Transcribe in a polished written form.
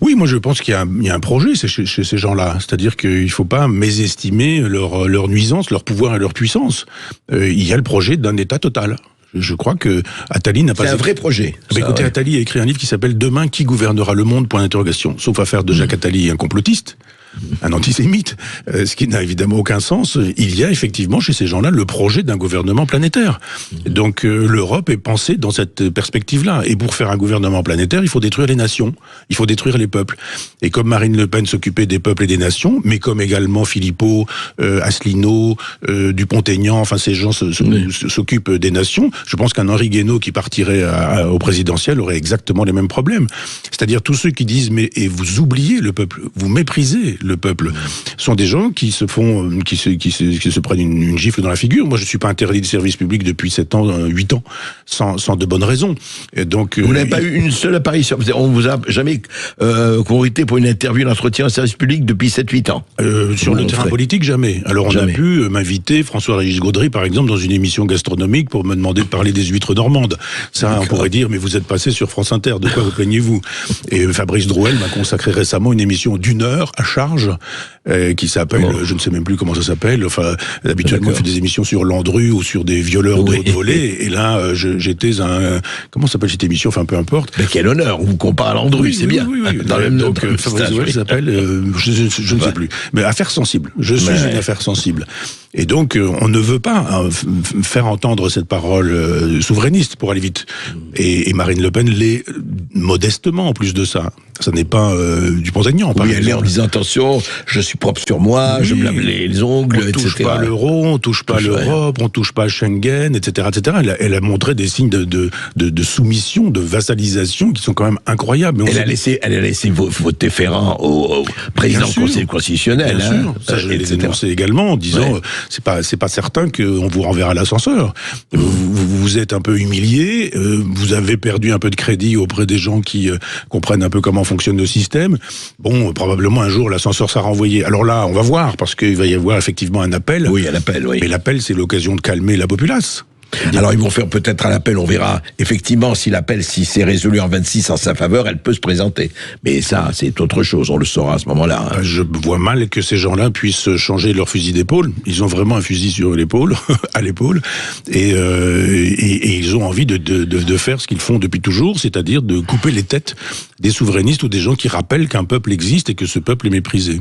Oui, moi je pense qu'il y a un projet chez ces gens-là. C'est-à-dire qu'il ne faut pas mésestimer leur nuisance, leur pouvoir et leur puissance. Il y a le projet d'un État total. Je crois que Attali n'a pas... C'est un vrai projet. Écoutez, Attali a écrit un livre qui s'appelle « Demain, qui gouvernera le monde ?» Sauf à faire de Jacques Attali un complotiste, un antisémite, ce qui n'a évidemment aucun sens. Il y a effectivement chez ces gens-là le projet d'un gouvernement planétaire. Donc l'Europe est pensée dans cette perspective-là. Et pour faire un gouvernement planétaire, il faut détruire les nations, il faut détruire les peuples. Et comme Marine Le Pen s'occupait des peuples et des nations, mais comme également Philippot, Asselineau, Dupont-Aignan, enfin ces gens s'occupent des nations, je pense qu'un Henri Guénaud qui partirait au présidentiel aurait exactement les mêmes problèmes. C'est-à-dire tous ceux qui disent « mais et vous oubliez le peuple, vous méprisez le peuple », sont des gens qui se prennent une gifle dans la figure. Moi, je ne suis pas interdit de service public depuis 7 ans, 8 ans, sans de bonnes raisons. Et donc, vous n'avez pas eu une seule apparition. On vous a jamais convoité pour une interview, un entretien au service public depuis 7-8 ans. Sur le terrain politique, jamais. Alors on a pu m'inviter, François-Régis Gaudry, par exemple, dans une émission gastronomique pour me demander de parler des huîtres normandes. Ça, on pourrait dire, mais vous êtes passé sur France Inter, de quoi vous plaignez-vous? Et Fabrice Drouel m'a consacré récemment une émission d'1 heure à charge, qui s'appelle, je ne sais même plus comment ça s'appelle, enfin, habituellement on fait des émissions sur Landru ou sur des violeurs de haute volée, et là, j'étais comment s'appelle cette émission, enfin peu importe. Mais quel honneur, on vous compare à Landru, c'est bien. Oui. Donc Fabrice Drouel s'appelle, je ne sais plus, mais affaire sensible. Je suis une affaire sensible. Et donc, on ne veut pas faire entendre cette parole souverainiste, pour aller vite. Et Marine Le Pen l'est modestement, en plus de ça. Ça n'est pas Dupont-Aignan, par exemple. Elle est en disant, attention, je suis propre sur moi, je me lave les ongles, etc. On touche pas à l'euro, on touche pas à l'Europe, on touche pas à Schengen, etc., etc. Elle a montré des signes de soumission, de vassalisation qui sont quand même incroyables. Mais elle a laissé voter Ferrand au président du Conseil constitutionnel. Bien sûr. Ça, je l'ai dénoncé également en disant, c'est pas certain qu'on vous renverra l'ascenseur. Vous êtes un peu humilié, vous avez perdu un peu de crédit auprès des gens qui comprennent un peu comment fonctionne le système. Bon, probablement un jour l'ascenseur sera renvoyé. Alors là, on va voir, parce qu'il va y avoir effectivement un appel. Oui, un appel, oui. Mais l'appel, c'est l'occasion de calmer la populace. Alors ils vont faire peut-être un appel, on verra. Effectivement, si l'appel, si c'est résolu en 26 en sa faveur, elle peut se présenter. Mais ça, c'est autre chose, on le saura à ce moment-là. Je vois mal que ces gens-là puissent changer leur fusil d'épaule. Ils ont vraiment un fusil sur l'épaule, à l'épaule, et ils ont envie de faire ce qu'ils font depuis toujours, c'est-à-dire de couper les têtes des souverainistes ou des gens qui rappellent qu'un peuple existe et que ce peuple est méprisé.